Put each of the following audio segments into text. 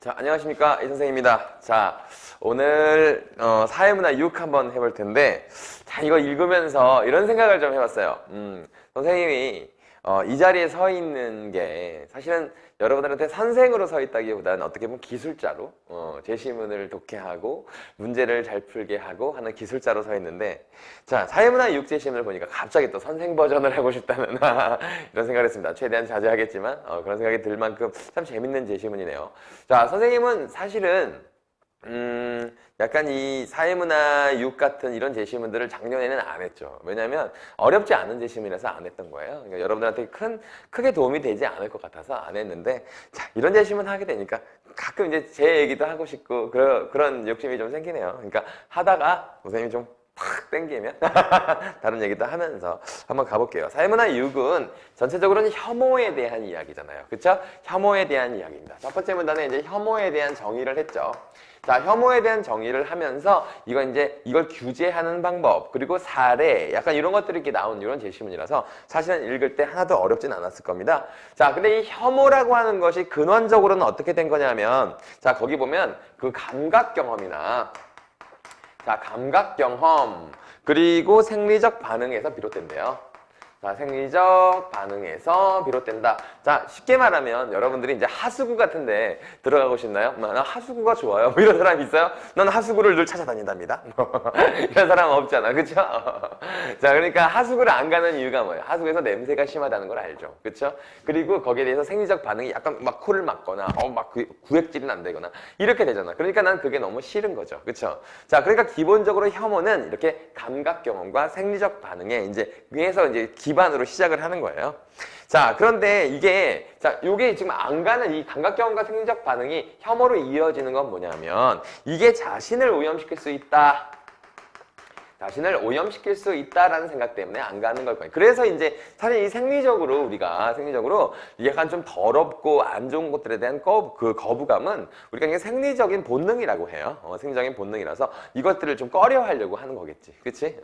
자, 안녕하십니까. 이 선생입니다. 자, 오늘 사회문화 6 한번 해볼 텐데, 자, 이거 읽으면서 이런 생각을 좀 해봤어요. 선생님이 이 자리에 서 있는 게 사실은 여러분들한테 선생으로 서 있다기보다는 어떻게 보면 기술자로 제시문을 독해하고 문제를 잘 풀게 하고 하는 기술자로 서 있는데, 자, 사회문화 6 제시문을 보니까 갑자기 또 선생 버전을 하고 싶다는 이런 생각을 했습니다. 최대한 자제하겠지만 그런 생각이 들 만큼 참 재밌는 제시문이네요. 자, 선생님은 사실은 약간 이 사회문화 6 같은 이런 제시문들을 작년에는 안 했죠. 왜냐면 어렵지 않은 제시문이라서 안 했던 거예요. 그러니까 여러분들한테 크게 도움이 되지 않을 것 같아서 안 했는데, 자, 이런 제시문 하게 되니까 가끔 이제 제 얘기도 하고 싶고 그런 욕심이 좀 생기네요. 그러니까 하다가 선생님이 좀 팍 땡기면 다른 얘기도 하면서 한번 가볼게요. 사회문화 6은 전체적으로는 혐오에 대한 이야기잖아요. 그쵸? 혐오에 대한 이야기입니다. 첫 번째 문단에 이제 혐오에 대한 정의를 했죠. 자, 혐오에 대한 정의를 하면서 이걸 규제하는 방법, 그리고 사례, 약간 이런 것들이 이렇게 나온 이런 제시문이라서 사실은 읽을 때 하나도 어렵진 않았을 겁니다. 자, 근데 이 혐오라고 하는 것이 근원적으로는 어떻게 된 거냐면, 자, 거기 보면 그 감각 경험이나 자, 감각 경험, 그리고 생리적 반응에서 비롯된대요. 자, 생리적 반응에서 비롯된다. 자, 쉽게 말하면 여러분들이 이제 하수구 같은데 들어가고 싶나요? 나 하수구가 좋아요. 뭐 이런 사람 있어요? 난 하수구를 늘 찾아다닌답니다. 이런 사람 없잖아. 그쵸? 자, 그러니까 하수구를 안 가는 이유가 뭐예요? 하수구에서 냄새가 심하다는 걸 알죠. 그쵸? 그리고 거기에 대해서 생리적 반응이 약간 막 코를 막거나, 막 구획질이 난다거나, 이렇게 되잖아. 그러니까 난 그게 너무 싫은 거죠. 그쵸? 자, 그러니까 기본적으로 혐오는 이렇게 감각 경험과 생리적 반응에 위에서 기반으로 시작을 하는 거예요. 자, 그런데 요게 지금 안 가는 이 감각 경험과 생리적 반응이 혐오로 이어지는 건 뭐냐면, 이게 자신을 오염시킬 수 있다. 자신을 오염시킬 수 있다라는 생각 때문에 안 가는 걸 거예요. 그래서 이제 사실 이 생리적으로 약간 좀 더럽고 안 좋은 것들에 대한 거부감은 우리가 이게 생리적인 본능이라고 해요. 생리적인 본능이라서 이것들을 좀 꺼려 하려고 하는 거겠지. 그치?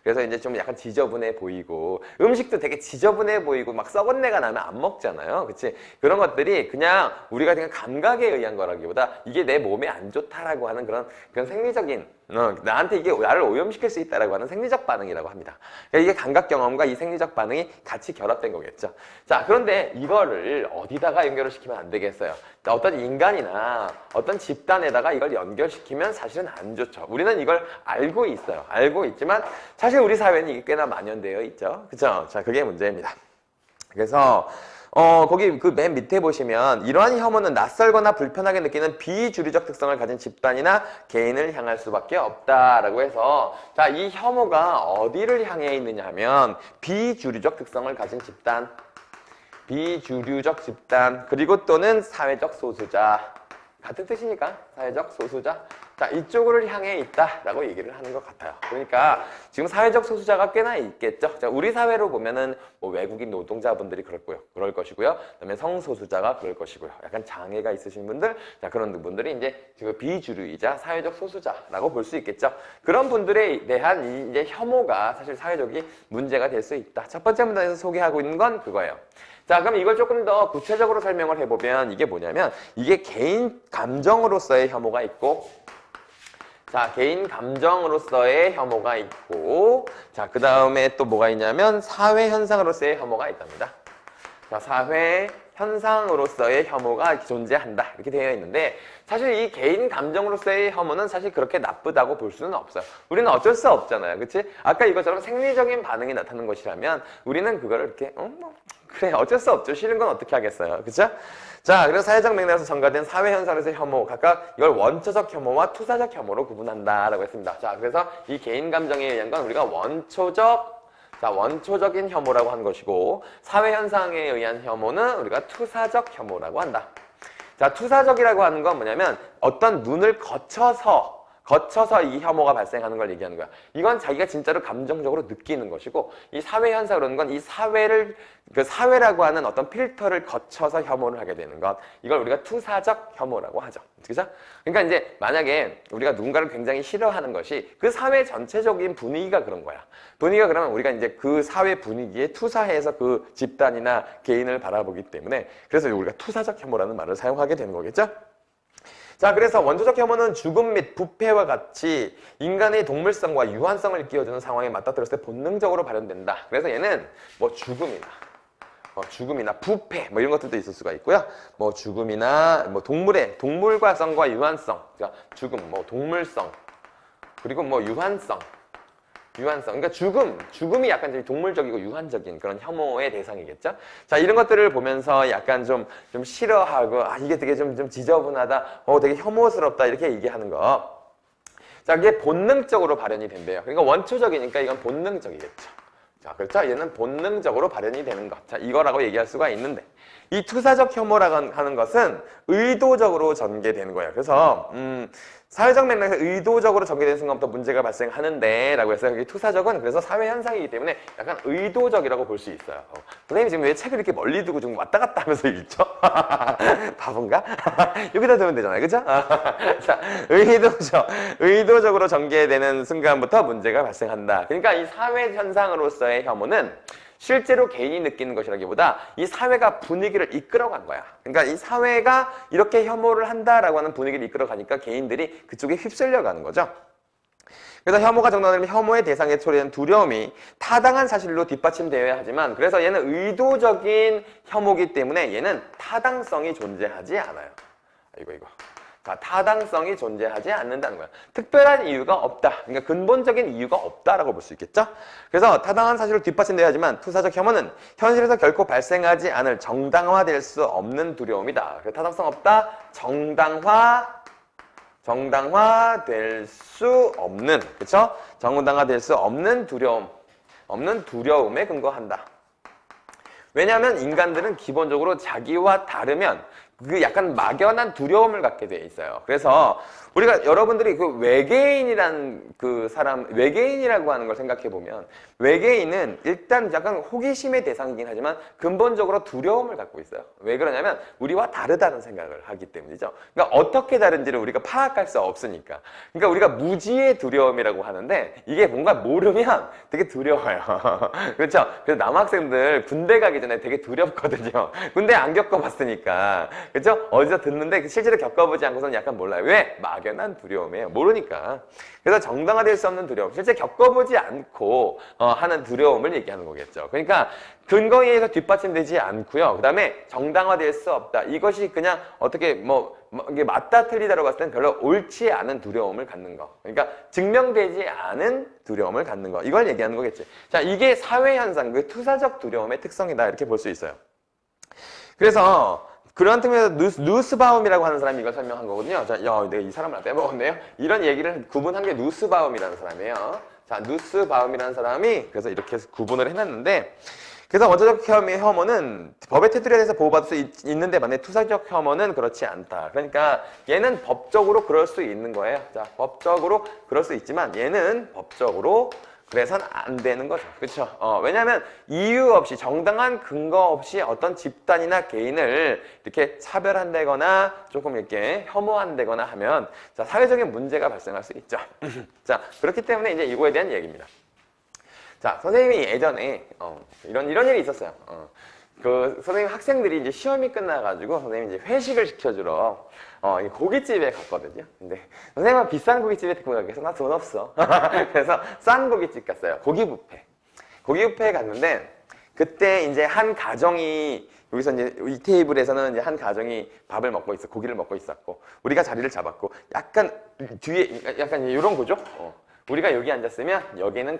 그래서 이제 좀 약간 지저분해 보이고, 음식도 되게 지저분해 보이고 막 썩은 내가 나면 안 먹잖아요. 그치? 그런 것들이 그냥 우리가 그냥 감각에 의한 거라기보다 이게 내 몸에 안 좋다라고 하는 그런 생리적인 나한테 이게 나를 오염시킬 수 있다라고 하는 생리적 반응이라고 합니다. 그러니까 이게 감각 경험과 이 생리적 반응이 같이 결합된 거겠죠. 자, 그런데 이거를 어디다가 연결을 시키면 안 되겠어요. 어떤 인간이나 어떤 집단에다가 이걸 연결시키면 사실은 안 좋죠. 우리는 이걸 알고 있어요. 알고 있지만 사실 우리 사회는 이게 꽤나 만연되어 있죠. 그죠? 자, 그게 문제입니다. 그래서 거기 그 맨 밑에 보시면 이러한 혐오는 낯설거나 불편하게 느끼는 비주류적 특성을 가진 집단이나 개인을 향할 수밖에 없다라고 해서, 자, 이 혐오가 어디를 향해 있느냐 하면 비주류적 특성을 가진 집단, 비주류적 집단, 그리고 또는 사회적 소수자, 같은 뜻이니까 사회적 소수자, 자, 이쪽을 향해 있다라고 얘기를 하는 것 같아요. 그러니까 지금 사회적 소수자가 꽤나 있겠죠. 자, 우리 사회로 보면은 뭐 외국인 노동자분들이 그럴 것이고요. 그다음에 성소수자가 그럴 것이고요. 약간 장애가 있으신 분들, 자, 그런 분들이 이제 지금 비주류이자 사회적 소수자라고 볼 수 있겠죠. 그런 분들에 대한 이제 혐오가 사실 사회적인 문제가 될 수 있다. 첫 번째 문단에서 소개하고 있는 건 그거예요. 자, 그럼 이걸 조금 더 구체적으로 설명을 해보면 이게 뭐냐면, 이게 개인 감정으로서의 혐오가 있고, 자, 개인 감정으로서의 혐오가 있고, 자, 그 다음에 또 뭐가 있냐면 사회 현상으로서의 혐오가 있답니다. 자, 사회 현상으로서의 혐오가 존재한다, 이렇게 되어 있는데, 사실 이 개인 감정으로서의 혐오는 사실 그렇게 나쁘다고 볼 수는 없어요. 우리는 어쩔 수 없잖아요. 그치? 아까 이것처럼 생리적인 반응이 나타나는 것이라면 우리는 그거를 이렇게 그래, 어쩔 수 없죠. 싫은 건 어떻게 하겠어요. 그쵸? 자, 그래서 사회적 맥락에서 전가된 사회 현상에서의 혐오, 각각 이걸 원초적 혐오와 투사적 혐오로 구분한다라고 했습니다. 자, 그래서 이 개인 감정에 의한 건 우리가 원초적인 혐오라고 한 것이고, 사회 현상에 의한 혐오는 우리가 투사적 혐오라고 한다. 자, 투사적이라고 하는 건 뭐냐면 어떤 눈을 거쳐서 이 혐오가 발생하는 걸 얘기하는 거야. 이건 자기가 진짜로 감정적으로 느끼는 것이고, 이 사회 현상으로는 건 이 사회라고 하는 어떤 필터를 거쳐서 혐오를 하게 되는 것. 이걸 우리가 투사적 혐오라고 하죠. 그죠? 그러니까 이제 만약에 우리가 누군가를 굉장히 싫어하는 것이 그 사회 전체적인 분위기가 그런 거야. 분위기가 그러면 우리가 이제 그 사회 분위기에 투사해서 그 집단이나 개인을 바라보기 때문에, 그래서 우리가 투사적 혐오라는 말을 사용하게 되는 거겠죠? 자, 그래서 원초적 혐오는 죽음 및 부패와 같이 인간의 동물성과 유한성을 끼워주는 상황에 맞닥뜨렸을 때 본능적으로 발현된다. 그래서 얘는 뭐 죽음이나 부패 뭐 이런 것들도 있을 수가 있고요. 뭐 죽음이나 뭐 동물과 성과 유한성, 그러니까 죽음, 뭐 동물성, 그리고 뭐 유한성. 그러니까 죽음이 약간 좀 동물적이고 유한적인 그런 혐오의 대상이겠죠. 자, 이런 것들을 보면서 약간 좀 싫어하고, 이게 되게 좀 지저분하다, 되게 혐오스럽다, 이렇게 얘기하는 거. 자, 이게 본능적으로 발현이 된대요. 그러니까 원초적이니까 이건 본능적이겠죠. 자, 그렇죠? 얘는 본능적으로 발현이 되는 것. 자, 이거라고 얘기할 수가 있는데, 이 투사적 혐오라고 하는 것은 의도적으로 전개되는 거예요. 그래서, 사회적 맥락에서 의도적으로 전개되는 순간부터 문제가 발생하는데 라고 해서 여기 투사적은 그래서 사회 현상이기 때문에 약간 의도적이라고 볼 수 있어요. 선생님이 지금 왜 책을 이렇게 멀리 두고 좀 왔다 갔다 하면서 읽죠? 바본가? 여기다 두면 되잖아요. 그죠? 자, 의도적으로 전개되는 순간부터 문제가 발생한다. 그러니까 이 사회 현상으로서의 혐오는 실제로 개인이 느끼는 것이라기보다 이 사회가 분위기를 이끌어간 거야. 그러니까 이 사회가 이렇게 혐오를 한다라고 하는 분위기를 이끌어가니까 개인들이 그쪽에 휩쓸려 가는 거죠. 그래서 혐오가 정당화되면 혐오의 대상에 초래된 두려움이 타당한 사실로 뒷받침되어야 하지만, 그래서 얘는 의도적인 혐오이기 때문에 얘는 타당성이 존재하지 않아요. 이거. 자, 타당성이 존재하지 않는다는 거야. 특별한 이유가 없다. 그러니까 근본적인 이유가 없다라고 볼 수 있겠죠? 그래서 타당한 사실로 뒷받침돼야 하지만 투사적 혐오는 현실에서 결코 발생하지 않을 정당화될 수 없는 두려움이다. 타당성 없다. 정당화될 수 없는, 그렇죠? 정당화될 수 없는 두려움에 근거한다. 왜냐하면 인간들은 기본적으로 자기와 다르면 그 약간 막연한 두려움을 갖게 돼 있어요. 그래서 우리가 여러분들이 그 외계인이라고 하는 걸 생각해 보면 외계인은 일단 약간 호기심의 대상이긴 하지만 근본적으로 두려움을 갖고 있어요. 왜 그러냐면 우리와 다르다는 생각을 하기 때문이죠. 그러니까 어떻게 다른지를 우리가 파악할 수 없으니까. 그러니까 우리가 무지의 두려움이라고 하는데 이게 뭔가 모르면 되게 두려워요. 그렇죠? 그래서 남학생들 군대 가기 전에 되게 두렵거든요. 군대 안 겪어봤으니까. 그렇죠? 어디서 듣는데 실제로 겪어보지 않고서는 약간 몰라요. 왜? 막연한 두려움이에요. 모르니까. 그래서 정당화될 수 없는 두려움. 실제 겪어보지 않고 하는 두려움을 얘기하는 거겠죠. 그러니까 근거에 의해서 뒷받침되지 않고요. 그 다음에 정당화될 수 없다. 이것이 그냥 어떻게 이게 맞다 틀리다로 봤을 땐 별로 옳지 않은 두려움을 갖는 거. 그러니까 증명되지 않은 두려움을 갖는 거. 이걸 얘기하는 거겠지. 자, 이게 사회현상, 그 투사적 두려움의 특성이다. 이렇게 볼 수 있어요. 그래서 그런 틈에서 누스바움이라고 하는 사람이 이걸 설명한 거거든요. 자, 내가 이 사람을 빼먹었네요. 이런 얘기를 구분한 게 누스바움이라는 사람이에요. 자, 누스바움이라는 사람이 그래서 이렇게 해서 구분을 해놨는데, 그래서 원초적 혐오는 법의 테두리에 대해서 보호받을 수 있는데 만약에 투사적 혐오는 그렇지 않다. 그러니까 얘는 법적으로 그럴 수 있는 거예요. 자, 법적으로 그럴 수 있지만 얘는 법적으로 그래서는 안 되는 거죠. 그렇죠? 왜냐하면 이유 없이 정당한 근거 없이 어떤 집단이나 개인을 이렇게 차별한다거나 조금 이렇게 혐오한다거나 하면 자, 사회적인 문제가 발생할 수 있죠. 자, 그렇기 때문에 이제 이거에 대한 얘기입니다. 자, 선생님이 예전에 이런 일이 있었어요. 그 선생님 학생들이 이제 시험이 끝나가지고 선생님이 이제 회식을 시켜주러 고깃집에 갔거든요. 근데 선생님은 비싼 고깃집에 데리고 가기 위해서 나 돈 없어. 그래서 싼 고깃집 갔어요. 고기 뷔페에 갔는데 그때 이제 한 가정이 여기서 이제 이 테이블에서는 이제 한 가정이 밥을 먹고 있어, 고기를 먹고 있었고 우리가 자리를 잡았고 약간 뒤에 약간 이런 거죠. 우리가 여기 앉았으면 여기는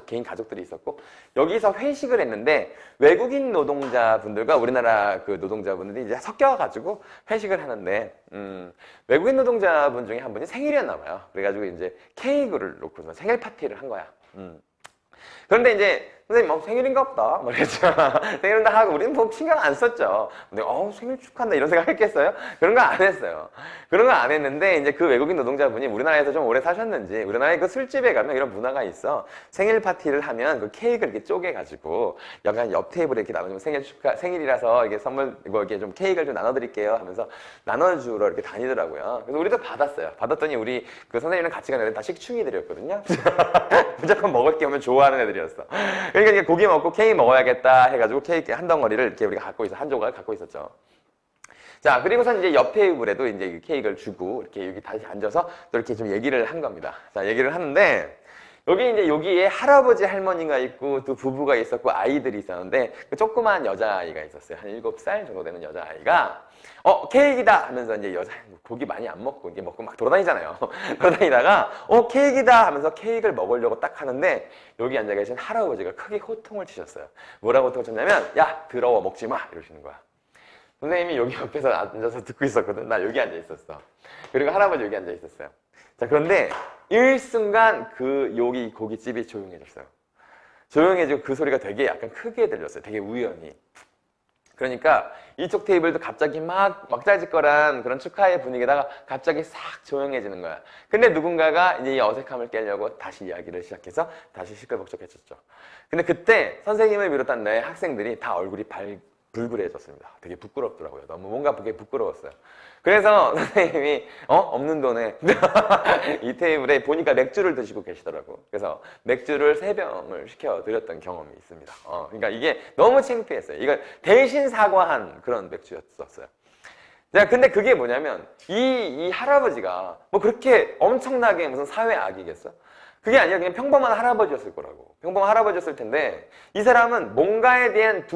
개인 가족들이 있었고 여기서 회식을 했는데 외국인 노동자분들과 우리나라 그 노동자분들이 이제 섞여가지고 회식을 하는데 외국인 노동자분 중에 한 분이 생일이었나 봐요. 그래가지고 이제 케이크를 놓고서 생일 파티를 한 거야. 그런데 이제 선생님 생일인가 보다 그랬죠. 생일인가 하고 우리는 뭐 신경 안 썼죠. 근데 생일 축하한다 이런 생각 했겠어요? 그런 거 안 했어요. 그런 거 안 했는데 이제 그 외국인 노동자분이 우리나라에서 좀 오래 사셨는지 우리나라에 그 술집에 가면 이런 문화가 있어. 생일 파티를 하면 그 케이크를 이렇게 쪼개가지고 약간 옆 테이블에 이렇게 나눠주면 생일이라서 이게 선물 이렇게 좀 케이크를 좀 나눠드릴게요 하면서 나눠주러 이렇게 다니더라고요. 그래서 우리도 받았어요. 받았더니 우리 그 선생님이랑 같이 간 애들 다 식충이들이었거든요. 무조건 먹을 게 오면 좋아하는 애들이었어. 그러니까 이게 고기 먹고 케이크 먹어야겠다 해가지고 케이크 한 덩어리를 이렇게 우리가 갖고 있어. 한 조각 갖고 있었죠. 자, 그리고선 이제 옆 테이블에도 이제 이 케이크를 주고, 이렇게 여기 다시 앉아서 또 이렇게 좀 얘기를 한 겁니다. 자, 얘기를 하는데, 여기 이제 여기에 할아버지 할머니가 있고, 또 부부가 있었고, 아이들이 있었는데, 그 조그만 여자아이가 있었어요. 한 7살 정도 되는 여자아이가, 케이크다! 하면서 이제 고기 많이 안 먹고, 이게 먹고 막 돌아다니잖아요. 돌아다니다가, 케이크다! 하면서 케이크를 먹으려고 딱 하는데, 여기 앉아 계신 할아버지가 크게 호통을 치셨어요. 뭐라고 호통을 쳤냐면, 야, 더러워, 먹지 마! 이러시는 거야. 선생님이 여기 옆에서 앉아서 듣고 있었거든. 나 여기 앉아 있었어. 그리고 할아버지 여기 앉아 있었어요. 자, 그런데 일순간 여기 고깃집이 조용해졌어요. 조용해지고 그 소리가 되게 약간 크게 들렸어요. 되게 우연히. 그러니까 이쪽 테이블도 갑자기 막 왁자지껄한 그런 축하의 분위기다가 갑자기 싹 조용해지는 거야. 근데 누군가가 이제 이 어색함을 깨려고 다시 이야기를 시작해서 다시 시끌벅적해졌죠. 근데 그때 선생님을 비롯한 내 학생들이 다 얼굴이 불그레해졌습니다. 되게 부끄럽더라고요. 너무 뭔가 되게 부끄러웠어요. 그래서 선생님이 없는 돈에 이 테이블에 보니까 맥주를 드시고 계시더라고. 그래서 맥주를 3병을 시켜드렸던 경험이 있습니다. 그러니까 이게 너무 창피했어요. 이걸 대신 사과한 그런 맥주였었어요. 자, 근데 그게 뭐냐면 이 할아버지가 뭐 그렇게 엄청나게 무슨 사회 악이겠어? 그게 아니라 그냥 평범한 할아버지였을 거라고. 평범한 할아버지였을 텐데 이 사람은 뭔가에 대한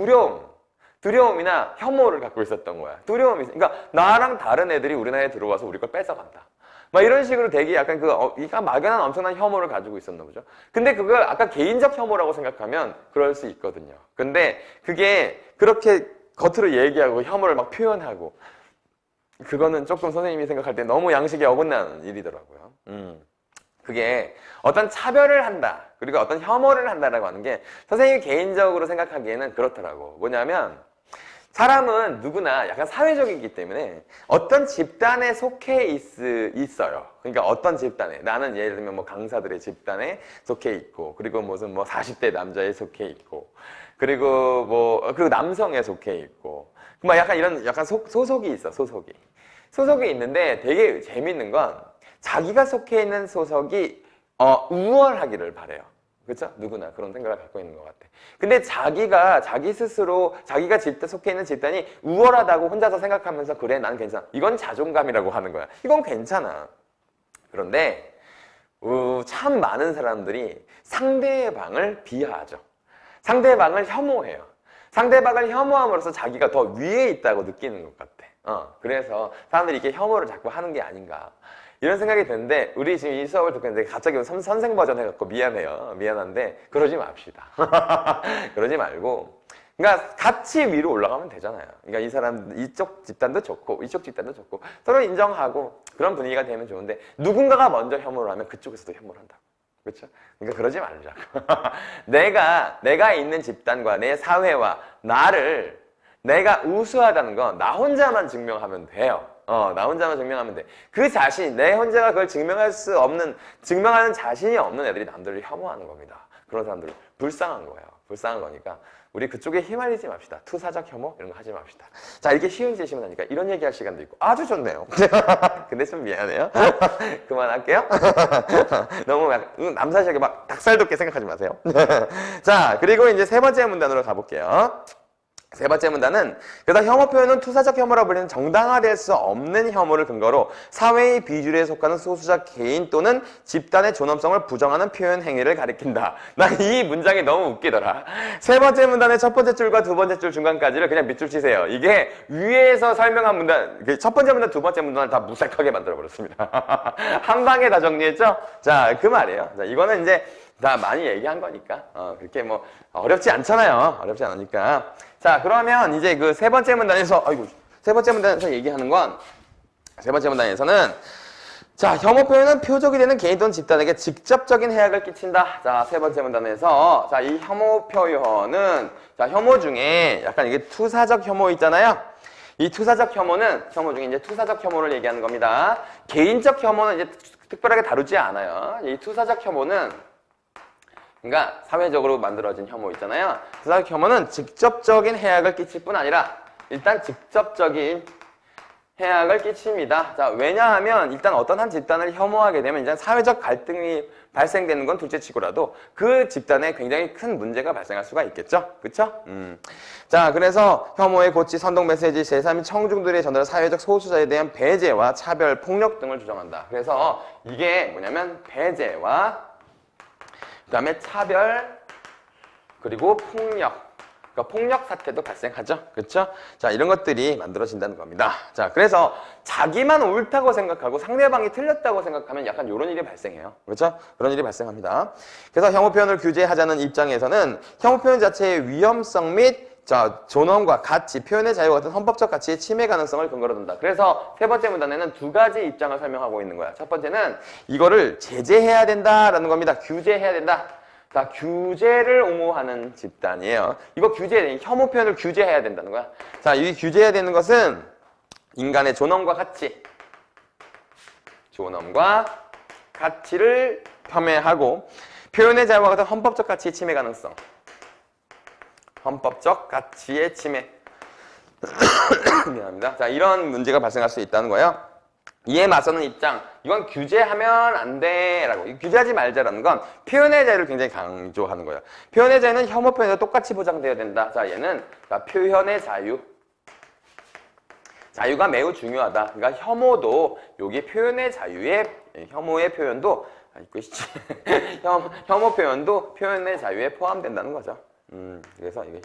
두려움이나 혐오를 갖고 있었던 거야. 두려움이 그러니까 나랑 다른 애들이 우리나라에 들어와서 우리 걸 뺏어간다. 막 이런 식으로 되게 약간 이가 막연한 엄청난 혐오를 가지고 있었나 보죠. 근데 그걸 아까 개인적 혐오라고 생각하면 그럴 수 있거든요. 근데 그게 그렇게 겉으로 얘기하고 혐오를 막 표현하고 그거는 조금 선생님이 생각할 때 너무 양식에 어긋나는 일이더라고요. 그게 어떤 차별을 한다, 그리고 어떤 혐오를 한다라고 하는 게 선생님이 개인적으로 생각하기에는 그렇더라고. 뭐냐면 사람은 누구나 약간 사회적이기 때문에 어떤 집단에 속해 있어요. 그러니까 어떤 집단에, 나는 예를 들면 뭐 강사들의 집단에 속해 있고, 그리고 무슨 뭐 40대 남자에 속해 있고, 그리고 남성에 속해 있고, 막 약간 이런 약간 소속이 있어, 소속이 있는데 되게 재밌는 건 자기가 속해 있는 소속이 우월하기를 바래요. 그렇죠? 누구나 그런 생각을 갖고 있는 것 같아. 근데 자기 스스로 자기가 속해 있는 집단이 우월하다고 혼자서 생각하면서 그래, 난 괜찮아. 이건 자존감이라고 하는 거야. 이건 괜찮아. 그런데 참 많은 사람들이 상대방을 비하하죠. 상대방을 혐오해요. 상대방을 혐오함으로써 자기가 더 위에 있다고 느끼는 것 같아. 그래서 사람들이 이렇게 혐오를 자꾸 하는 게 아닌가. 이런 생각이 드는데 우리 지금 이 수업을 듣고 있는데 갑자기 선생 버전 해갖고 미안해요. 미안한데 그러지 맙시다. 그러지 말고 그러니까 같이 위로 올라가면 되잖아요. 그러니까 이 사람 이쪽 집단도 좋고 이쪽 집단도 좋고 서로 인정하고 그런 분위기가 되면 좋은데 누군가가 먼저 혐오를 하면 그쪽에서도 혐오를 한다고. 그렇죠? 그러니까 그러지 말자고. 내가 있는 집단과 내 사회와 내가 우수하다는 건 나 혼자만 증명하면 돼요. 나 혼자만 증명하면 돼. 그 자신, 내 혼자가 그걸 증명하는 자신이 없는 애들이 남들을 혐오하는 겁니다. 그런 사람들 불쌍한 거예요. 불쌍한 거니까 우리 그쪽에 휘말리지 맙시다. 투사적 혐오 이런 거 하지 맙시다. 자, 이렇게 쉬운 제시문 하니까 이런 얘기할 시간도 있고 아주 좋네요. 근데 좀 미안해요. 그만할게요. 너무 남사시하게 막 닭살 돋게 생각하지 마세요. 자, 그리고 이제 3번째 문단으로 가볼게요. 3번째 문단은 그래서 혐오 표현은 투사적 혐오라 불리는 정당화될 수 없는 혐오를 근거로 사회의 비주류에 속하는 소수자 개인 또는 집단의 존엄성을 부정하는 표현 행위를 가리킨다. 난 이 문장이 너무 웃기더라. 3번째 문단의 첫 번째 줄과 두 번째 줄 중간까지를 그냥 밑줄 치세요. 이게 위에서 설명한 문단, 첫 번째 문단, 두 번째 문단을 다 무색하게 만들어버렸습니다. 한 방에 다 정리했죠? 자, 그 말이에요. 자, 이거는 이제 다 많이 얘기한 거니까 그렇게 뭐 어렵지 않잖아요. 어렵지 않으니까. 자, 그러면 이제 그 세 번째 문단에서 얘기하는 건 세 번째 문단에서는 자, 혐오 표현은 표적이 되는 개인 또는 집단에게 직접적인 해악을 끼친다. 자, 세 번째 문단에서 자, 이 혐오 표현은 자, 혐오 중에 약간 이게 투사적 혐오 있잖아요. 이 투사적 혐오는 혐오 중에 이제 투사적 혐오를 얘기하는 겁니다. 개인적 혐오는 이제 특별하게 다루지 않아요. 이 투사적 혐오는 그러니까 사회적으로 만들어진 혐오 있잖아요. 투사적 혐오는 직접적인 해악을 끼칠 뿐 아니라 일단 직접적인 해악을 끼칩니다. 자, 왜냐하면 일단 어떤 한 집단을 혐오하게 되면 이제 사회적 갈등이 발생되는 건 둘째치고라도 그 집단에 굉장히 큰 문제가 발생할 수가 있겠죠. 그쵸? 자, 그래서 혐오의 고치, 선동 메시지, 제3인 청중들의 전달 사회적 소수자에 대한 배제와 차별, 폭력 등을 주장한다. 그래서 이게 뭐냐면 배제와 그다음에 차별 그리고 폭력. 그러니까 폭력 사태도 발생하죠. 그렇죠? 자, 이런 것들이 만들어진다는 겁니다. 자, 그래서 자기만 옳다고 생각하고 상대방이 틀렸다고 생각하면 약간 이런 일이 발생해요. 그렇죠? 그런 일이 발생합니다. 그래서 혐오 표현을 규제하자는 입장에서는 혐오 표현 자체의 위험성 및 존엄과 가치, 표현의 자유 같은 헌법적 가치의 침해 가능성을 근거로 둔다. 그래서 세 번째 문단에는 두 가지 입장을 설명하고 있는 거야. 첫 번째는 이거를 제재해야 된다라는 겁니다. 규제해야 된다. 자, 규제를 옹호하는 집단이에요. 이거 혐오 표현을 규제해야 된다는 거야. 자, 이 규제해야 되는 것은 인간의 존엄과 가치를 폄훼하고 표현의 자유와 같은 헌법적 가치의 침해 가능성. 헌법적 가치의 침해. 미안합니다. 자, 이런 문제가 발생할 수 있다는 거예요. 이에 맞서는 입장, 이건 규제하면 안 돼라고, 규제하지 말자라는 건 표현의 자유를 굉장히 강조하는 거예요. 표현의 자유는 혐오 표현과 똑같이 보장되어야 된다. 자, 얘는 표현의 자유가 매우 중요하다. 그러니까 혐오도 여기 표현의 자유의 혐오의 표현도 혐오 표현도 표현의 자유에 포함된다는 거죠. 그래서 이게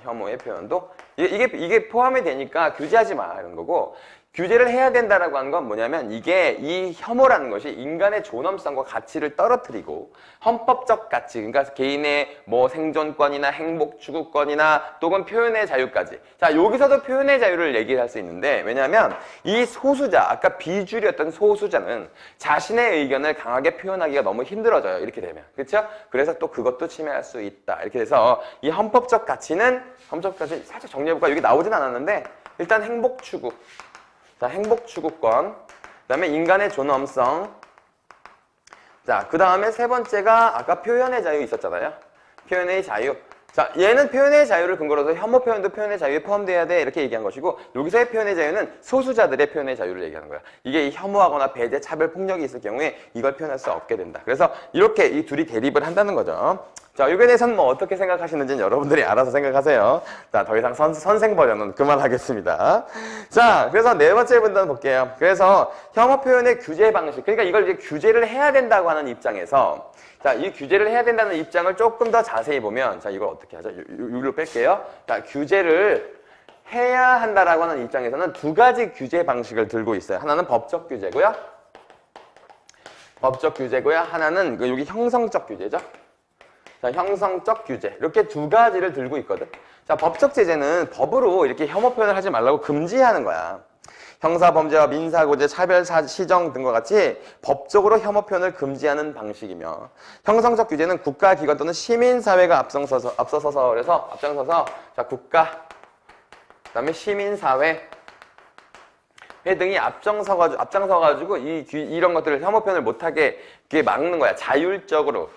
혐오의 표현도 이게 포함이 되니까 규제하지 마 이런 거고. 규제를 해야 된다라고 하는 건 뭐냐면 이 혐오라는 것이 인간의 존엄성과 가치를 떨어뜨리고 헌법적 가치, 그러니까 개인의 생존권이나 행복 추구권이나 또는 표현의 자유까지. 자, 여기서도 표현의 자유를 얘기할 수 있는데 왜냐하면 이 소수자, 아까 비주류였던 소수자는 자신의 의견을 강하게 표현하기가 너무 힘들어져요. 이렇게 되면. 그렇죠? 그래서 또 그것도 침해할 수 있다. 이렇게 돼서 이 헌법적 가치는 살짝 정리해볼까? 여기 나오진 않았는데 일단 행복 추구. 자, 행복 추구권. 그다음에 인간의 존엄성. 자, 그다음에 세 번째가 아까 표현의 자유 있었잖아요. 표현의 자유. 자, 얘는 표현의 자유를 근거로 해서 혐오 표현도 표현의 자유에 포함돼야 돼 이렇게 얘기한 것이고 여기서의 표현의 자유는 소수자들의 표현의 자유를 얘기하는 거야. 이게 혐오하거나 배제, 차별, 폭력이 있을 경우에 이걸 표현할 수 없게 된다. 그래서 이렇게 이 둘이 대립을 한다는 거죠. 자, 이거에 대해서는 어떻게 생각하시는지는 여러분들이 알아서 생각하세요. 자, 더 이상 선생 버전은 그만하겠습니다. 자, 그래서 네 번째 문단 볼게요. 그래서 혐오 표현의 규제 방식. 그러니까 이걸 이제 규제를 해야 된다고 하는 입장에서 자, 이 규제를 해야 된다는 입장을 조금 더 자세히 보면 자, 이걸 어떻게 하죠? 여기로 뺄게요. 자, 규제를 해야 한다라고 하는 입장에서는 두 가지 규제 방식을 들고 있어요. 하나는 법적 규제고요. 하나는 여기 형성적 규제죠. 자, 형성적 규제. 이렇게 두 가지를 들고 있거든. 자, 법적 제재는 법으로 이렇게 혐오 표현을 하지 말라고 금지하는 거야. 형사범죄와 민사고제, 차별시정 등과 같이 법적으로 혐오 표현을 금지하는 방식이며 형성적 규제는 국가기관 또는 시민사회가 앞장서서 자, 국가, 그다음에 시민사회 등이 앞장서가지고 이런 것들을 혐오 표현을 못하게 막는 거야. 자율적으로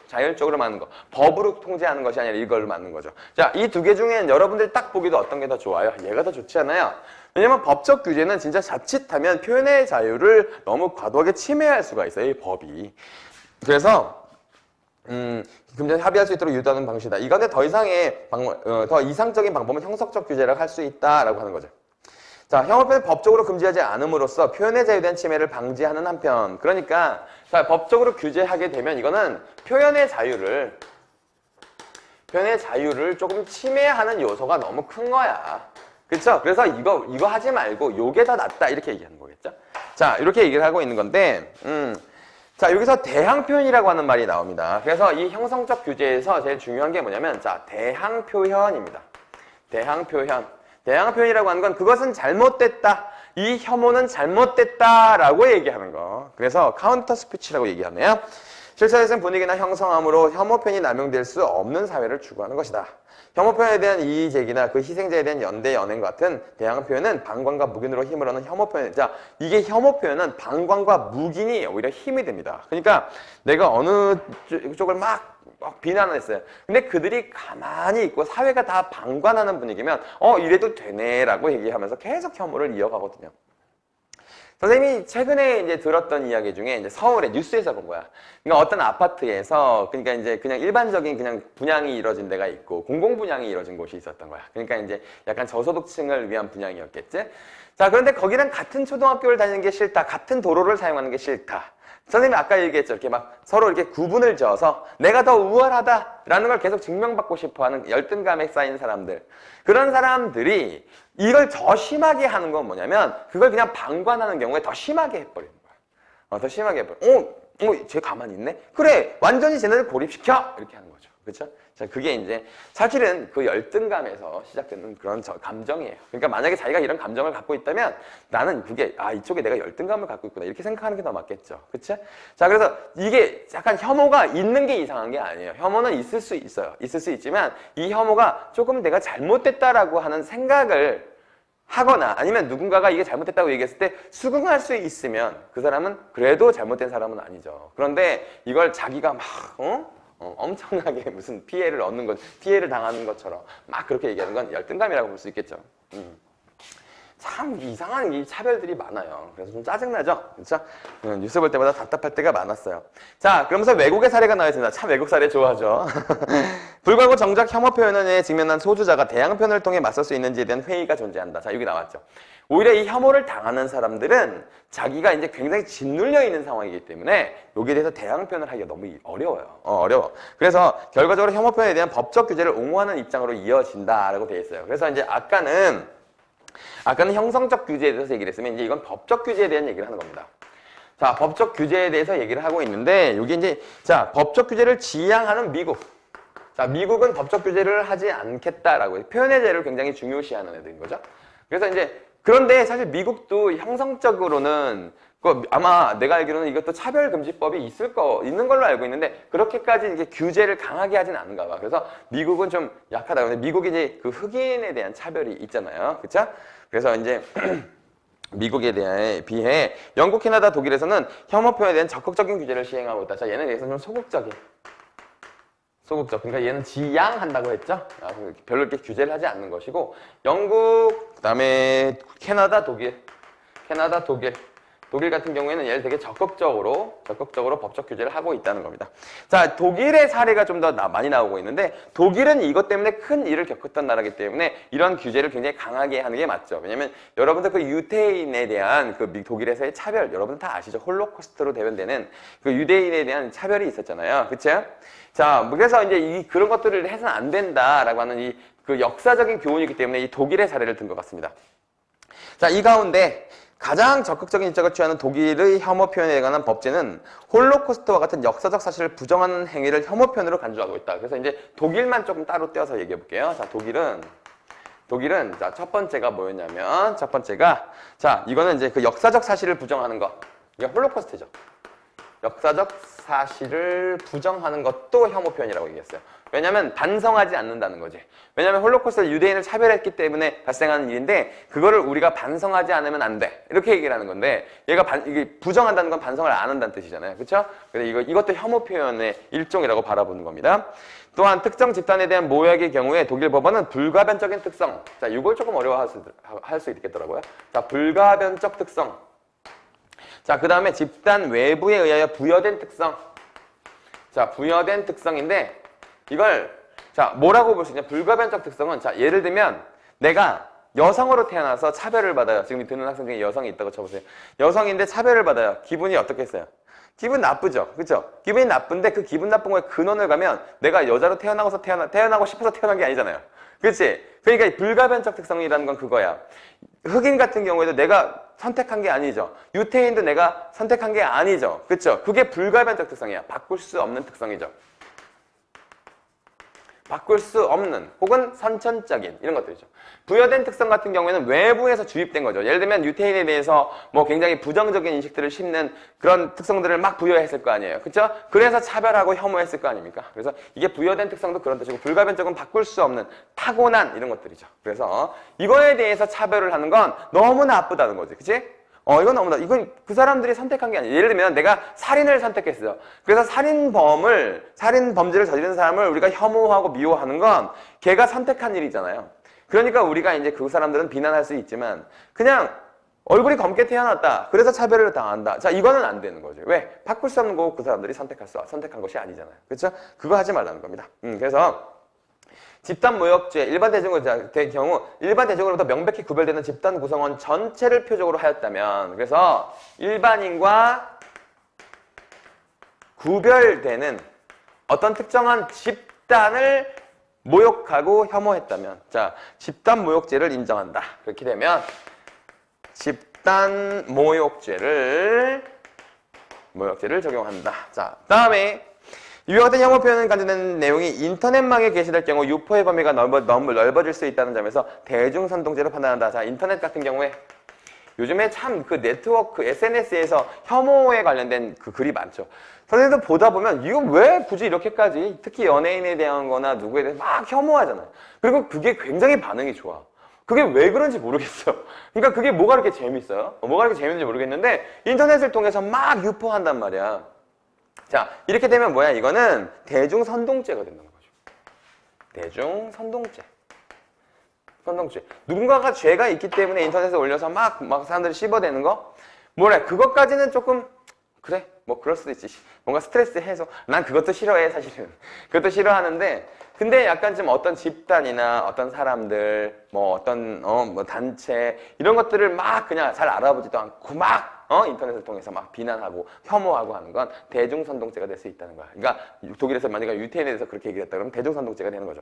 막는 거. 법으로 통제하는 것이 아니라 이걸로 막는 거죠. 자, 이 두 개 중엔 여러분들이 딱 보기도 어떤 게 더 좋아요? 얘가 더 좋지 않아요? 왜냐면 법적 규제는 진짜 자칫하면 표현의 자유를 너무 과도하게 침해할 수가 있어요. 이 법이. 그래서 금전에 합의할 수 있도록 유도하는 방식이다. 이건데 더 이상적인 방법은 형성적 규제라고 할 수 있다라고 하는 거죠. 자, 혐오 표현을 법적으로 금지하지 않음으로써 표현의 자유에 대한 침해를 방지하는 한편, 그러니까 자, 법적으로 규제하게 되면 이거는 표현의 자유를 조금 침해하는 요소가 너무 큰 거야. 그렇죠? 그래서 이거 하지 말고 요게 더 낫다 이렇게 얘기하는 거겠죠? 자, 이렇게 얘기를 하고 있는 건데 자, 여기서 대항 표현이라고 하는 말이 나옵니다. 그래서 이 형성적 규제에서 제일 중요한 게 뭐냐면 자, 대항 표현입니다. 대항 표현이라고 하는 건 그것은 잘못됐다. 이 혐오는 잘못됐다라고 얘기하는 거. 그래서 카운터 스피치라고 얘기하네요. 실사회생 분위기나 형성함으로 혐오 표현이 남용될 수 없는 사회를 추구하는 것이다. 혐오 표현에 대한 이의 제기나 그 희생자에 대한 연대 연행 같은 대항 표현은 방관과 묵인으로 힘을 얻는 혐오 표현. 자, 이게 혐오 표현은 방관과 묵인이 오히려 힘이 됩니다. 그러니까 내가 어느 쪽을 막 비난을 했어요. 근데 그들이 가만히 있고 사회가 다 방관하는 분위기면 이래도 되네 라고 얘기하면서 계속 혐오를 이어가거든요. 선생님이 최근에 이제 들었던 이야기 중에 이제 서울에 뉴스에서 본 거야. 그러니까 어떤 아파트에서 그러니까 이제 그냥 일반적인 그냥 분양이 이루어진 데가 있고 공공 분양이 이루어진 곳이 있었던 거야. 그러니까 이제 약간 저소득층을 위한 분양이었겠지. 자, 그런데 거기는 같은 초등학교를 다니는 게 싫다. 같은 도로를 사용하는 게 싫다. 선생님이 아까 얘기했죠. 이렇게 막 서로 이렇게 구분을 지어서 내가 더 우월하다라는 걸 계속 증명받고 싶어 하는 열등감에 쌓인 사람들. 그런 사람들이 이걸 더 심하게 하는 건 뭐냐면 그걸 그냥 방관하는 경우에 더 심하게 해버리는 거야. 더 심하게 해버려. 쟤 가만히 있네? 그래, 완전히 쟤네들 고립시켜! 이렇게 하는 거죠. 그렇죠? 자, 그게 이제 사실은 그 열등감에서 시작되는 그런 감정이에요. 그러니까 만약에 자기가 이런 감정을 갖고 있다면 나는 그게 이쪽에 내가 열등감을 갖고 있구나 이렇게 생각하는 게 더 맞겠죠. 그렇죠? 자, 그래서 이게 약간 혐오가 있는 게 이상한 게 아니에요. 혐오는 있을 수 있어요. 있을 수 있지만 이 혐오가 조금 내가 잘못됐다라고 하는 생각을 하거나 아니면 누군가가 이게 잘못됐다고 얘기했을 때 수긍할 수 있으면 그 사람은 그래도 잘못된 사람은 아니죠. 그런데 이걸 자기가 막 엄청나게 무슨 피해를 얻는 것, 피해를 당하는 것처럼 막 그렇게 얘기하는 건 열등감이라고 볼 수 있겠죠. 참 이상한 이 차별들이 많아요. 그래서 좀 짜증나죠? 그렇죠? 뉴스 볼 때마다 답답할 때가 많았어요. 자, 그러면서 외국의 사례가 나와 있습니다. 참 외국 사례 좋아하죠. 불구하고 정작 혐오 표현에 직면한 소수자가 대항 표현을 통해 맞설 수 있는지에 대한 회의가 존재한다. 자, 여기 나왔죠. 오히려 이 혐오를 당하는 사람들은 자기가 이제 굉장히 짓눌려 있는 상황이기 때문에 여기에 대해서 대항 표현을 하기가 너무 어려워요. 어려워. 그래서 결과적으로 혐오 표현에 대한 법적 규제를 옹호하는 입장으로 이어진다라고 되어 있어요. 그래서 이제 아까는 형성적 규제에 대해서 얘기를 했으면 이제 이건 법적 규제에 대한 얘기를 하는 겁니다. 자, 법적 규제에 대해서 얘기를 하고 있는데 여기 이제 자, 법적 규제를 지향하는 미국. 자, 미국은 법적 규제를 하지 않겠다라고 표현의 자유를 굉장히 중요시하는 애들인 거죠. 그래서 이제 그런데 사실 미국도 형성적으로는 아마 내가 알기로는 이것도 차별금지법이 있는 걸로 알고 있는데 그렇게까지 이게 규제를 강하게 하진 않은가 봐. 그래서 미국은 좀 약하다. 근데 미국이 이제 그 흑인에 대한 차별이 있잖아요. 그쵸? 그래서 이제 미국에 비해 영국, 캐나다, 독일에서는 혐오 표현에 대한 적극적인 규제를 시행하고 있다. 자, 얘는 여기서 좀 소극적. 그러니까 얘는 지양한다고 했죠. 별로 이렇게 규제를 하지 않는 것이고 영국, 그다음에 캐나다, 독일 같은 경우에는 얘를 되게 적극적으로 법적 규제를 하고 있다는 겁니다. 자, 독일의 사례가 좀 더 많이 나오고 있는데 독일은 이것 때문에 큰 일을 겪었던 나라이기 때문에 이런 규제를 굉장히 강하게 하는 게 맞죠. 왜냐면 여러분들 그 유대인에 대한 그 독일에서의 차별 여러분 다 아시죠? 홀로코스트로 대변되는 그 유대인에 대한 차별이 있었잖아요. 그쵸? 자, 그래서 이제 그런 것들을 해서는 안 된다라고 하는 그 역사적인 교훈이기 때문에 이 독일의 사례를 든 것 같습니다. 자, 이 가운데 가장 적극적인 입장을 취하는 독일의 혐오 표현에 관한 법제는 홀로코스트와 같은 역사적 사실을 부정하는 행위를 혐오 표현으로 간주하고 있다. 그래서 이제 독일만 조금 따로 떼어서 얘기해 볼게요. 자, 독일은 자, 첫 번째가 뭐였냐면 자, 이거는 이제 그 역사적 사실을 부정하는 거. 이게 홀로코스트죠. 역사적 사실을 부정하는 것도 혐오 표현이라고 얘기했어요. 왜냐하면 반성하지 않는다는 거지. 왜냐하면 홀로코스트는 유대인을 차별했기 때문에 발생하는 일인데 그거를 우리가 반성하지 않으면 안 돼. 이렇게 얘기를 하는 건데 이게 부정한다는 건 반성을 안 한다는 뜻이잖아요. 그렇죠? 그래서 이것도 혐오 표현의 일종이라고 바라보는 겁니다. 또한 특정 집단에 대한 모욕의 경우에 독일 법원은 불가변적인 특성. 자, 이걸 조금 어려워할 수 있겠더라고요. 자, 불가변적 특성. 자, 그 다음에 집단 외부에 의하여 부여된 특성. 자, 부여된 특성인데 이걸 자, 뭐라고 볼 수 있냐? 불가변적 특성은 자, 예를 들면 내가 여성으로 태어나서 차별을 받아요. 지금 듣는 학생 중에 여성이 있다고 쳐보세요. 여성인데 차별을 받아요. 기분이 어떻겠어요? 기분 나쁘죠? 그렇죠? 기분이 나쁜데 그 기분 나쁜 거에 근원을 가면 내가 여자로 태어나고 싶어서 태어난 게 아니잖아요. 그렇지? 그러니까 이 불가변적 특성이라는 건 그거야. 흑인 같은 경우에도 내가 선택한 게 아니죠. 유태인도 내가 선택한 게 아니죠. 그렇죠? 그게 불가변적 특성이야. 바꿀 수 없는 특성이죠. 바꿀 수 없는 혹은 선천적인 이런 것들이죠. 부여된 특성 같은 경우에는 외부에서 주입된 거죠. 예를 들면 유태인에 대해서 뭐 굉장히 부정적인 인식들을 심는 그런 특성들을 막 부여했을 거 아니에요. 그렇죠? 그래서 차별하고 혐오했을 거 아닙니까? 그래서 이게 부여된 특성도 그런 뜻이고 불가변적은 바꿀 수 없는 타고난 이런 것들이죠. 그래서 이거에 대해서 차별을 하는 건 너무 나쁘다는 거지. 그치? 이건 너무나, 이건 그 사람들이 선택한 게 아니에요. 예를 들면 내가 살인을 선택했어요. 그래서 살인 범죄를 저지른 사람을 우리가 혐오하고 미워하는 건 걔가 선택한 일이잖아요. 그러니까 우리가 이제 그 사람들은 비난할 수 있지만 그냥 얼굴이 검게 태어났다. 그래서 차별을 당한다. 자, 이거는 안 되는 거죠. 왜? 바꿀 수 없는 거고 그 사람들이 선택한 것이 아니잖아요. 그렇죠? 그거 하지 말라는 겁니다. 그래서 집단 모욕죄, 일반 대중의 경우 일반 대중으로부터 명백히 구별되는 집단 구성원 전체를 표적으로 하였다면, 그래서 일반인과 구별되는 어떤 특정한 집단을 모욕하고 혐오했다면, 자, 집단 모욕죄를 인정한다. 그렇게 되면 집단 모욕죄를 적용한다. 자, 다음에 이와 같은 혐오 표현을 관련된 내용이 인터넷망에 게시될 경우 유포의 범위가 너무 넓어질 수 있다는 점에서 대중선동죄로 판단한다. 자, 인터넷 같은 경우에 요즘에 참 그 네트워크, SNS에서 혐오에 관련된 그 글이 많죠. 선생님도 보다 보면 이거 왜 굳이 이렇게까지, 특히 연예인에 대한 거나 누구에 대해서 막 혐오하잖아요. 그리고 그게 굉장히 반응이 좋아. 그게 왜 그런지 모르겠어. 그러니까 그게 뭐가 그렇게 재밌어요? 뭐가 그렇게 재밌는지 모르겠는데 인터넷을 통해서 막 유포한단 말이야. 자, 이렇게 되면 뭐야? 이거는 대중선동죄가 된다는 거죠. 대중선동죄. 선동죄. 누군가가 죄가 있기 때문에 인터넷에 올려서 막 사람들이 씹어대는 거? 뭐래? 그것까지는 조금, 그래, 뭐 그럴 수도 있지. 뭔가 스트레스 해소. 난 그것도 싫어해, 사실은. 그것도 싫어하는데, 근데 약간 좀 어떤 집단이나 어떤 사람들, 뭐 어떤, 뭐 단체, 이런 것들을 막 그냥 잘 알아보지도 않고 막, 인터넷을 통해서 막 비난하고 혐오하고 하는 건 대중선동죄가 될 수 있다는 거야. 그러니까 독일에서 만약에 유태인에 대해서 그렇게 얘기를 했다 그러면 대중선동죄가 되는 거죠.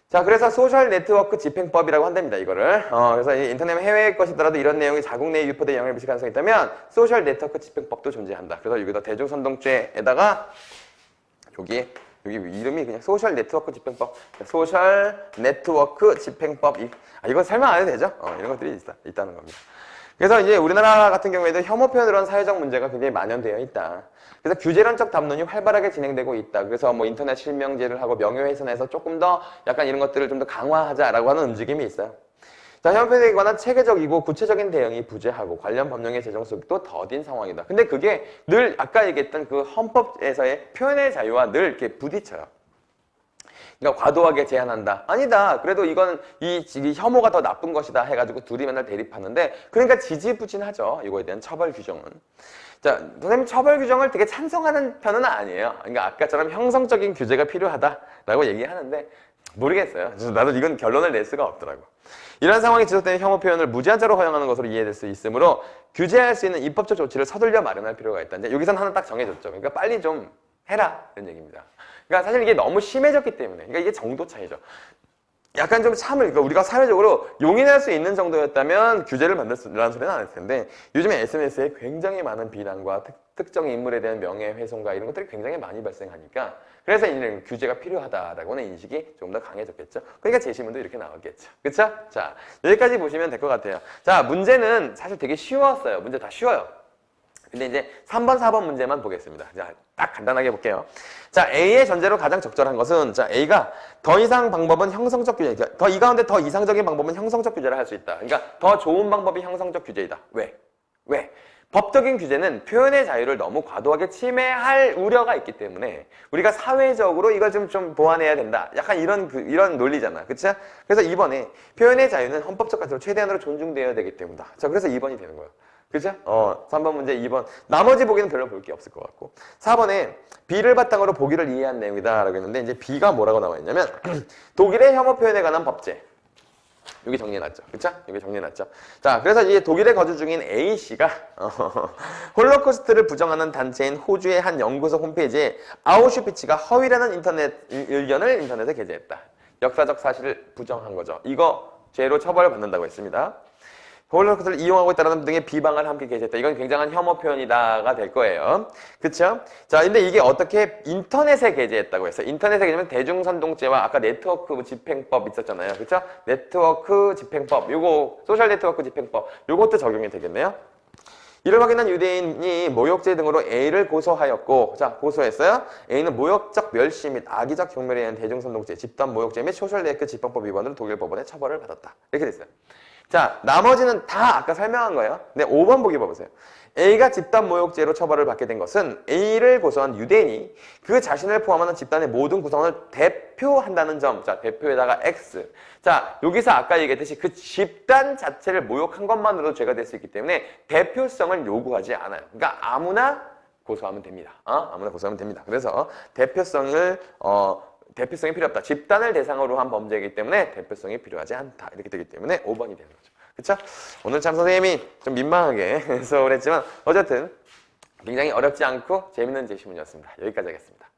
자, 그래서 소셜 네트워크 집행법이라고 한답니다, 이거를. 그래서 인터넷 해외의 것이더라도 이런 내용이 자국 내에 유포돼 영향을 미칠 가능성이 있다면 소셜 네트워크 집행법도 존재한다. 그래서 여기다 대중선동죄에다가 여기 이름이 그냥 소셜 네트워크 집행법, 소셜 네트워크 집행법. 이거 설명 안 해도 되죠? 이런 것들이 있다는 겁니다. 그래서 이제 우리나라 같은 경우에도 혐오 표현으로 한 사회적 문제가 굉장히 만연되어 있다. 그래서 규제론적 담론이 활발하게 진행되고 있다. 그래서 뭐 인터넷 실명제를 하고 명예훼손해서 조금 더 약간 이런 것들을 좀 더 강화하자라고 하는 움직임이 있어요. 자, 혐오 표현에 관한 체계적이고 구체적인 대응이 부재하고 관련 법령의 제정 속도 더딘 상황이다. 근데 그게 늘 아까 얘기했던 그 헌법에서의 표현의 자유와 늘 이렇게 부딪혀요. 그러니까 과도하게 제한한다. 아니다. 그래도 이건 이 혐오가 더 나쁜 것이다 해가지고 둘이 맨날 대립하는데, 그러니까 지지부진하죠. 이거에 대한 처벌 규정은. 자, 선생님 처벌 규정을 되게 찬성하는 편은 아니에요. 그러니까 아까처럼 형성적인 규제가 필요하다라고 얘기하는데 모르겠어요. 나도 이건 결론을 낼 수가 없더라고. 이러한 상황이 지속되는 혐오 표현을 무제한적으로 허용하는 것으로 이해될 수 있으므로 규제할 수 있는 입법적 조치를 서둘러 마련할 필요가 있다. 이제 여기서는 하나 딱 정해졌죠. 그러니까 빨리 좀 해라 이런 얘기입니다. 그러니까 사실 이게 너무 심해졌기 때문에, 그러니까 이게 정도 차이죠. 약간 좀 참을, 그러니까 우리가 사회적으로 용인할 수 있는 정도였다면 규제를 만들라는 소리는 안 했을 텐데, 요즘에 SNS에 굉장히 많은 비난과 특정 인물에 대한 명예훼손과 이런 것들이 굉장히 많이 발생하니까, 그래서 이런 규제가 필요하다라고는 인식이 조금 더 강해졌겠죠. 그러니까 제시문도 이렇게 나왔겠죠. 그쵸? 자, 여기까지 보시면 될 것 같아요. 자, 문제는 사실 되게 쉬웠어요. 문제 다 쉬워요. 근데 이제 3번, 4번 문제만 보겠습니다. 자, 딱 간단하게 볼게요. 자, A의 전제로 가장 적절한 것은, 자, A가 더 이상 방법은 형성적 규제, 이 가운데 더 이상적인 방법은 형성적 규제를 할 수 있다. 그러니까 더 좋은 방법이 형성적 규제이다. 왜? 법적인 규제는 표현의 자유를 너무 과도하게 침해할 우려가 있기 때문에 우리가 사회적으로 이걸 좀 보완해야 된다. 약간 이런 논리잖아. 그쵸? 그래서 2번에 표현의 자유는 헌법적 가치로 최대한으로 존중되어야 되기 때문이다. 자, 그래서 2번이 되는 거예요. 그죠? 3번 문제, 2번. 나머지 보기는 별로 볼 게 없을 것 같고. 4번에 B를 바탕으로 보기를 이해한 내용이다. 라고 했는데, 이제 B가 뭐라고 나와 있냐면, 독일의 혐오 표현에 관한 법제. 여기 정리해놨죠. 그쵸? 여기 정리해놨죠. 자, 그래서 이제 독일에 거주 중인 A씨가, 홀로코스트를 부정하는 단체인 호주의 한 연구소 홈페이지에 아우슈피츠가 허위라는 의견을 인터넷에 게재했다. 역사적 사실을 부정한 거죠. 이거 죄로 처벌을 받는다고 했습니다. 홀로코스트를 이용하고 있다는 등의 비방을 함께 게재했다. 이건 굉장한 혐오 표현이다가 될 거예요. 그쵸? 자, 근데 이게 어떻게 인터넷에 게재했다고 했어요. 인터넷에 게재하면 대중선동죄와 아까 네트워크 집행법 있었잖아요. 그쵸? 네트워크 집행법, 요거, 소셜 네트워크 집행법, 요것도 적용이 되겠네요. 이를 확인한 유대인이 모욕죄 등으로 A를 고소하였고, 자, 고소했어요. A는 모욕적 멸시 및 악의적 경멸에 의한 대중선동죄, 집단 모욕죄 및 소셜 네트워크 집행법 위반으로 독일 법원에 처벌을 받았다. 이렇게 됐어요. 자, 나머지는 다 아까 설명한 거예요. 근데 5번 보기 봐보세요. A가 집단 모욕죄로 처벌을 받게 된 것은 A를 고소한 유대인이 그 자신을 포함하는 집단의 모든 구성원을 대표한다는 점. 자, 대표에다가 X. 자, 여기서 아까 얘기했듯이 그 집단 자체를 모욕한 것만으로도 죄가 될 수 있기 때문에 대표성을 요구하지 않아요. 그러니까 아무나 고소하면 됩니다. 아무나 고소하면 됩니다. 그래서 대표성이 필요 없다. 집단을 대상으로 한 범죄이기 때문에 대표성이 필요하지 않다. 이렇게 되기 때문에 5번이 되는 거죠. 그쵸? 오늘 참 선생님이 좀 민망하게 해서 그랬지만 어쨌든 굉장히 어렵지 않고 재밌는 제시문이었습니다. 여기까지 하겠습니다.